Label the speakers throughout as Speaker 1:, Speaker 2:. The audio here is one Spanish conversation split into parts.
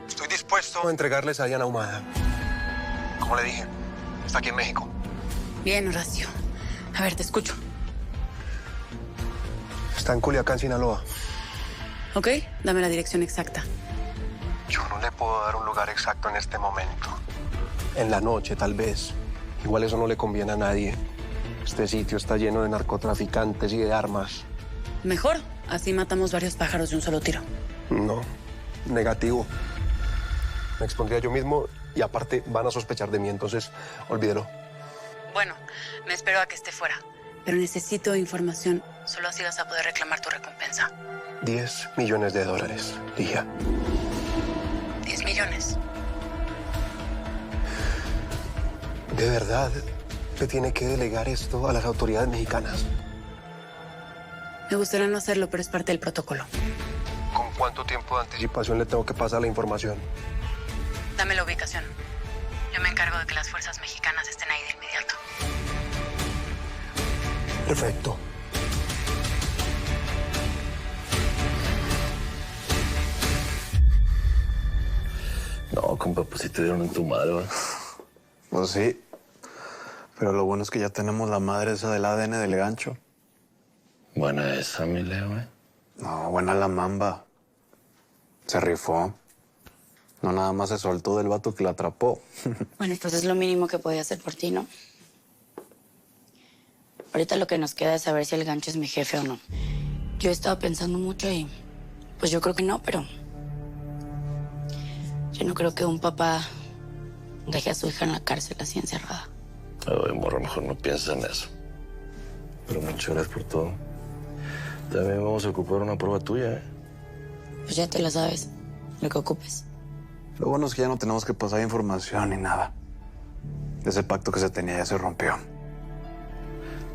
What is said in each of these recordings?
Speaker 1: Estoy dispuesto a entregarles a Diana Ahumada. Como le dije, está aquí en México.
Speaker 2: Bien, Horacio. A ver, te escucho.
Speaker 1: Está en Culiacán, Sinaloa.
Speaker 2: ¿Ok? Dame la dirección exacta.
Speaker 1: Yo no le puedo dar un lugar exacto en este momento. En la noche, tal vez. Igual eso no le conviene a nadie. Este sitio está lleno de narcotraficantes y de armas.
Speaker 2: Mejor. Así matamos varios pájaros de un solo tiro.
Speaker 1: No, negativo. Me expondría yo mismo y aparte van a sospechar de mí, entonces olvídelo.
Speaker 2: Bueno, me espero a que esté fuera. Pero necesito información. Solo así vas a poder reclamar tu recompensa.
Speaker 1: $10 millones, Ligia.
Speaker 2: 10 millones.
Speaker 1: ¿De verdad le tiene que delegar esto a las autoridades mexicanas?
Speaker 2: Me gustaría no hacerlo, pero es parte del protocolo.
Speaker 1: ¿Con cuánto tiempo de anticipación le tengo que pasar la información?
Speaker 2: Dame la ubicación. Yo me encargo de que las fuerzas mexicanas estén ahí de inmediato.
Speaker 1: Perfecto.
Speaker 3: No, compa, pues sí te dieron en tu madre, ¿verdad?
Speaker 4: Pues sí. Pero lo bueno es que ya tenemos la madre esa del ADN del gancho.
Speaker 3: Buena esa, mi Leo, ¿eh?
Speaker 4: No, buena la mamba. Se rifó. No nada más se soltó del vato que la atrapó.
Speaker 5: Bueno, pues es lo mínimo que podía hacer por ti, ¿no? Ahorita lo que nos queda es saber si el gancho es mi jefe o no. Yo he estado pensando mucho y pues yo creo que no, pero yo no creo que un papá deje a su hija en la cárcel así encerrada.
Speaker 3: Ay, morro, mejor no pienses en eso. Pero muchas gracias por todo. También vamos a ocupar una prueba tuya, ¿eh?
Speaker 5: Pues ya te la sabes, lo que ocupes.
Speaker 4: Lo bueno es que ya no tenemos que pasar información ni nada. Ese pacto que se tenía ya se rompió.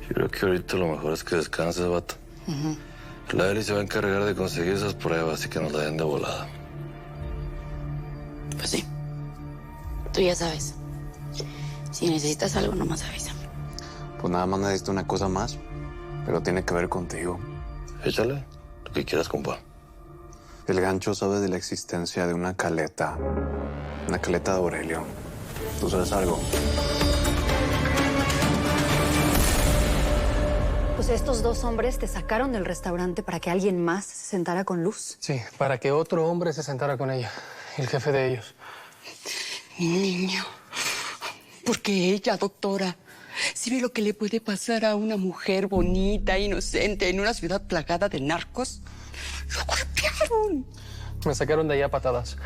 Speaker 3: Yo creo que ahorita lo mejor es que descanses, vato. La Eli se va a encargar de conseguir esas pruebas y que nos la den de volada.
Speaker 5: Pues sí. Tú ya sabes. Si necesitas algo, nomás avisa.
Speaker 4: Pues nada más necesito una cosa más, pero tiene que ver contigo.
Speaker 3: Échale, lo que quieras, compa.
Speaker 4: El gancho sabe de la existencia de una caleta de Aurelio. ¿Tú sabes algo?
Speaker 6: Pues estos dos hombres te sacaron del restaurante para que alguien más se sentara con Luz.
Speaker 7: Sí, para que otro hombre se sentara con ella, el jefe de ellos.
Speaker 8: Mi niño. Porque ella, doctora, si ve lo que le puede pasar a una mujer bonita, inocente, en una ciudad plagada de narcos, lo golpearon.
Speaker 7: Me sacaron de allá a patadas.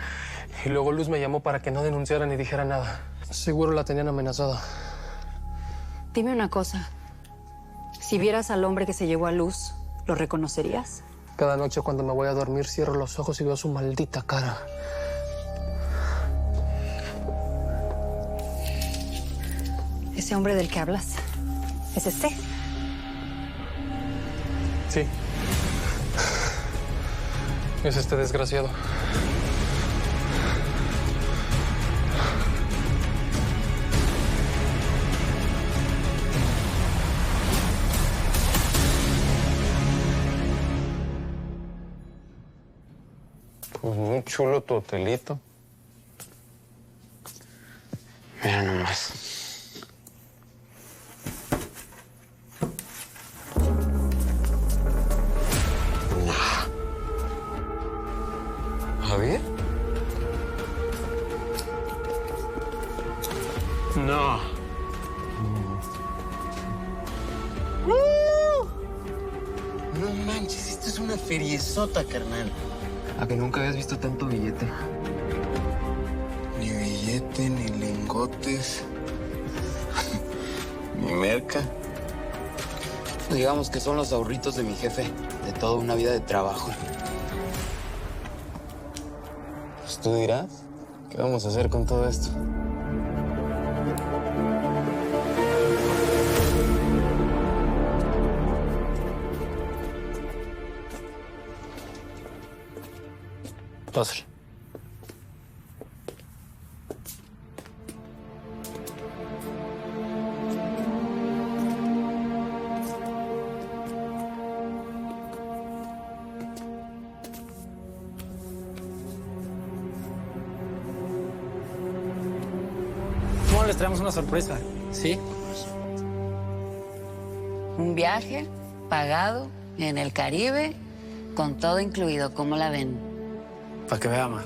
Speaker 7: Y luego Luz me llamó para que no denunciara ni dijera nada. Seguro la tenían amenazada.
Speaker 6: Dime una cosa. Si vieras al hombre que se llevó a Luz, ¿lo reconocerías?
Speaker 7: Cada noche cuando me voy a dormir cierro los ojos y veo su maldita cara.
Speaker 6: Ese hombre del que hablas, ¿es este?
Speaker 7: Sí. Es este desgraciado.
Speaker 4: Pues muy chulo tu hotelito. Mira nomás. ¿Javier? No.
Speaker 9: No manches, esto es una feriezota, carnal.
Speaker 10: A que nunca habías visto tanto billete.
Speaker 9: Ni billete, ni lingotes, ni merca.
Speaker 10: Digamos que son los ahorritos de mi jefe, de toda una vida de trabajo.
Speaker 9: Pues tú dirás, ¿qué vamos a hacer con todo esto?
Speaker 7: Pásale.
Speaker 11: bueno, les traemos una sorpresa. ¿Sí?
Speaker 2: Un viaje pagado en el Caribe, con todo incluido. ¿Cómo la ven?
Speaker 11: Para que vea, ma.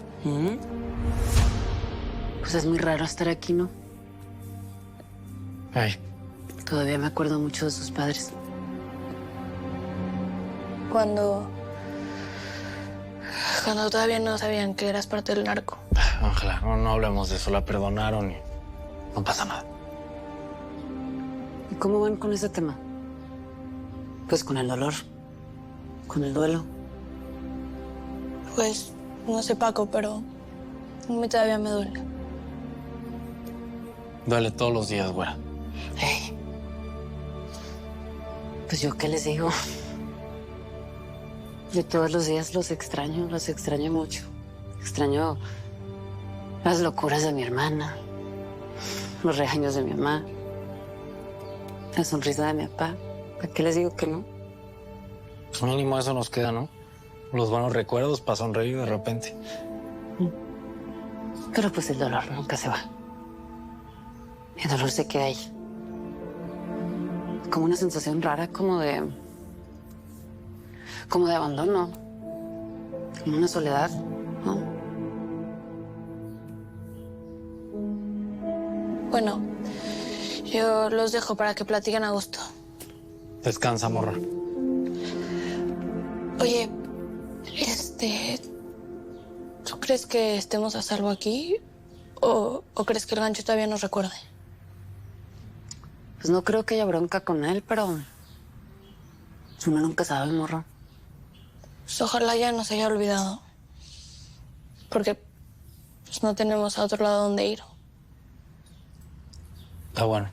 Speaker 2: Pues es muy raro estar aquí, ¿no?
Speaker 11: Ay.
Speaker 2: Todavía me acuerdo mucho de sus padres.
Speaker 12: Cuando todavía no sabían que eras parte del narco.
Speaker 11: Ángela, no hablemos de eso. La perdonaron y no pasa nada.
Speaker 2: ¿Y cómo van con ese tema? Pues con el dolor, con el duelo.
Speaker 12: Pues, no sé, Paco, pero a mí todavía me duele.
Speaker 11: Duele todos los días, güera.
Speaker 2: Hey. Pues yo, ¿qué les digo? Yo todos los días los extraño mucho. Extraño las locuras de mi hermana, los regaños de mi mamá, la sonrisa de mi papá. ¿Para qué les digo que no?
Speaker 11: Pues mínimo eso nos queda, ¿no? Los buenos recuerdos para sonreír de repente.
Speaker 2: Pero pues el dolor nunca se va. El dolor se queda ahí. Como una sensación rara, como de abandono. Como una soledad, ¿no?
Speaker 12: Bueno, yo los dejo para que platiquen a gusto.
Speaker 11: Descansa, morra.
Speaker 12: Oye, ¿tú crees que estemos a salvo aquí? ¿O crees que el gancho todavía nos recuerde?
Speaker 2: Pues no creo que haya bronca con él, pero uno nunca sabe, morro.
Speaker 12: Pues ojalá ya nos haya olvidado. Porque pues no tenemos a otro lado donde ir.
Speaker 11: Está bueno.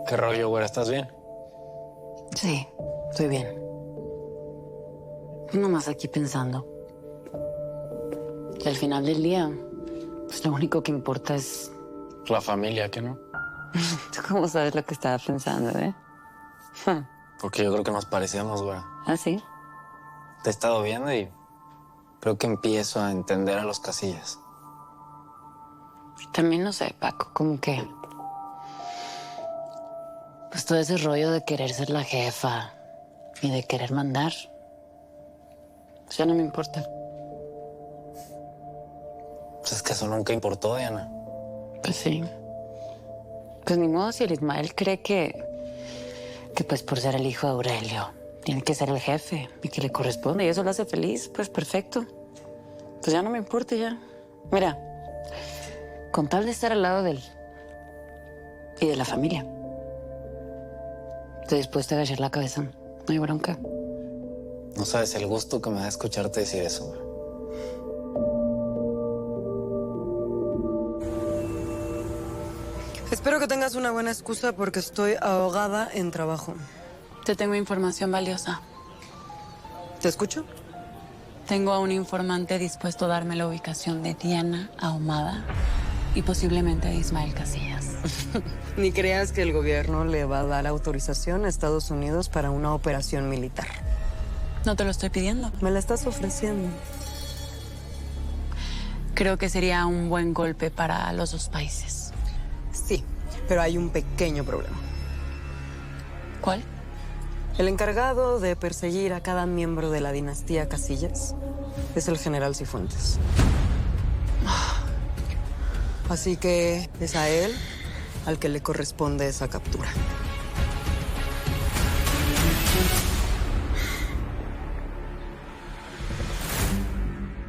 Speaker 11: ¿Qué rollo, güera? ¿Estás bien?
Speaker 2: Sí, estoy bien. Nomás aquí pensando que al final del día, pues lo único que importa es...
Speaker 11: La familia, ¿qué no?
Speaker 2: ¿Tú cómo sabes lo que estaba pensando, eh?
Speaker 11: Porque yo creo que nos parecemos, güera.
Speaker 2: ¿Ah, sí?
Speaker 11: Te he estado viendo y creo que empiezo a entender a los Casillas.
Speaker 2: También no sé, Paco, como que... Pues todo ese rollo de querer ser la jefa y de querer mandar, pues ya no me importa.
Speaker 11: Pues es que eso nunca importó, Diana.
Speaker 2: Pues sí. Pues ni modo, si el Ismael cree que pues por ser el hijo de Aurelio tiene que ser el jefe y que le corresponde y eso lo hace feliz, pues perfecto. Pues ya no me importa ya. Mira, con tal de estar al lado de él y de la familia, Estoy dispuesta a agachar la cabeza. No hay bronca.
Speaker 11: No sabes el gusto que me da escucharte decir eso.
Speaker 13: Espero que tengas una buena excusa porque estoy ahogada en trabajo.
Speaker 2: Te tengo información valiosa.
Speaker 13: ¿Te escucho?
Speaker 2: Tengo a un informante dispuesto a darme la ubicación de Diana Ahumada y posiblemente de Ismael Casillas.
Speaker 13: Ni creas que el gobierno le va a dar autorización a Estados Unidos para una operación militar.
Speaker 2: No te lo estoy pidiendo.
Speaker 13: Me la estás ofreciendo.
Speaker 2: Creo que sería un buen golpe para los dos países.
Speaker 13: Sí, pero hay un pequeño problema.
Speaker 2: ¿Cuál?
Speaker 13: El encargado de perseguir a cada miembro de la dinastía Casillas es el general Cifuentes. Así que es a él al que le corresponde esa captura.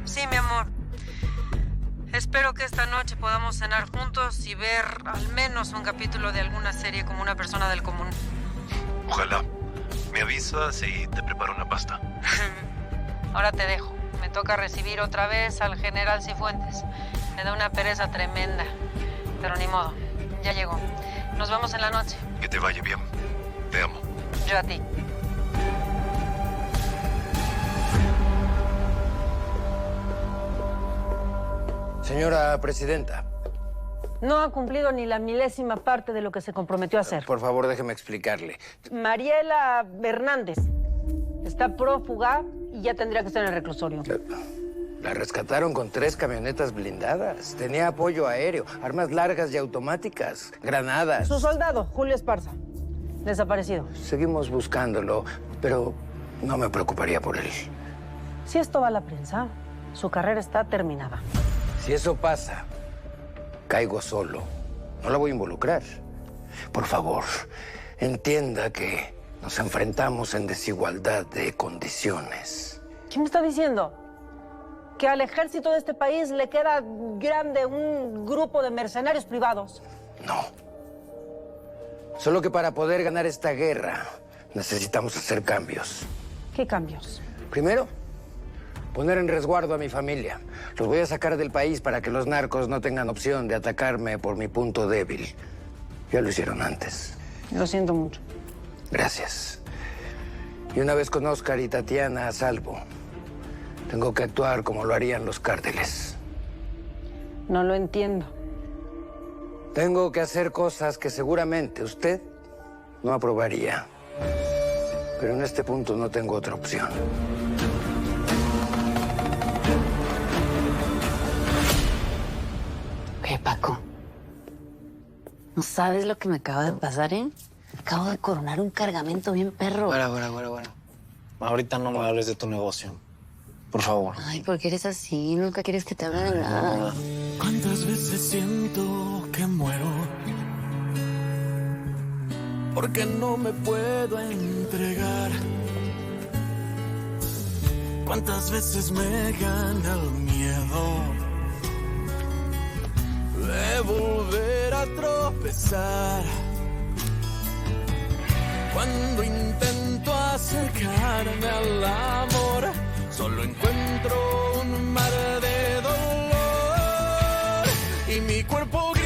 Speaker 13: Sí, mi amor. Espero que esta noche podamos cenar juntos y ver al menos un capítulo de alguna serie como una persona del común.
Speaker 14: Ojalá. Me avisas y te preparo una pasta.
Speaker 13: Ahora te dejo. Me toca recibir otra vez al general Cifuentes. Me da una pereza tremenda. Pero ni modo. Ya llegó. Nos vemos en la noche.
Speaker 14: Que te vaya bien. Te amo.
Speaker 13: Yo a ti.
Speaker 15: Señora presidenta.
Speaker 16: No ha cumplido ni la milésima parte de lo que se comprometió a hacer.
Speaker 15: Por favor, déjeme explicarle.
Speaker 16: Mariela Hernández está prófuga y ya tendría que estar en el reclusorio.
Speaker 15: La rescataron con 3 camionetas blindadas. Tenía apoyo aéreo, armas largas y automáticas, granadas.
Speaker 16: Su soldado, Julio Esparza, desaparecido.
Speaker 15: Seguimos buscándolo, pero no me preocuparía por él.
Speaker 16: Si esto va a la prensa, su carrera está terminada.
Speaker 15: Si eso pasa, caigo solo. No la voy a involucrar. Por favor, entienda que nos enfrentamos en desigualdad de condiciones.
Speaker 16: ¿Qué me está diciendo? ¿Que al ejército de este país le queda grande un grupo de mercenarios privados?
Speaker 15: No. Solo que para poder ganar esta guerra necesitamos hacer cambios.
Speaker 16: ¿Qué cambios?
Speaker 15: Primero, poner en resguardo a mi familia. Los voy a sacar del país para que los narcos no tengan opción de atacarme por mi punto débil. Ya lo hicieron antes.
Speaker 16: Lo siento mucho.
Speaker 15: Gracias. Y una vez con Oscar y Tatiana a salvo, tengo que actuar como lo harían los cárteles.
Speaker 16: No lo entiendo.
Speaker 15: Tengo que hacer cosas que seguramente usted no aprobaría. Pero en este punto no tengo otra opción.
Speaker 2: ¿Qué, Paco? ¿No sabes lo que me acaba de pasar, eh? Acabo de coronar un cargamento bien perro.
Speaker 11: Bueno. Ahorita no me hables de tu negocio. Por favor.
Speaker 2: Ay, ¿por qué eres así? Nunca quieres que te hable de nada.
Speaker 17: ¿Cuántas veces siento que muero? Porque no me puedo entregar. ¿Cuántas veces me gana el miedo de volver a tropezar? Cuando intento acercarme al amor, solo encuentro un mar de dolor y mi cuerpo grita.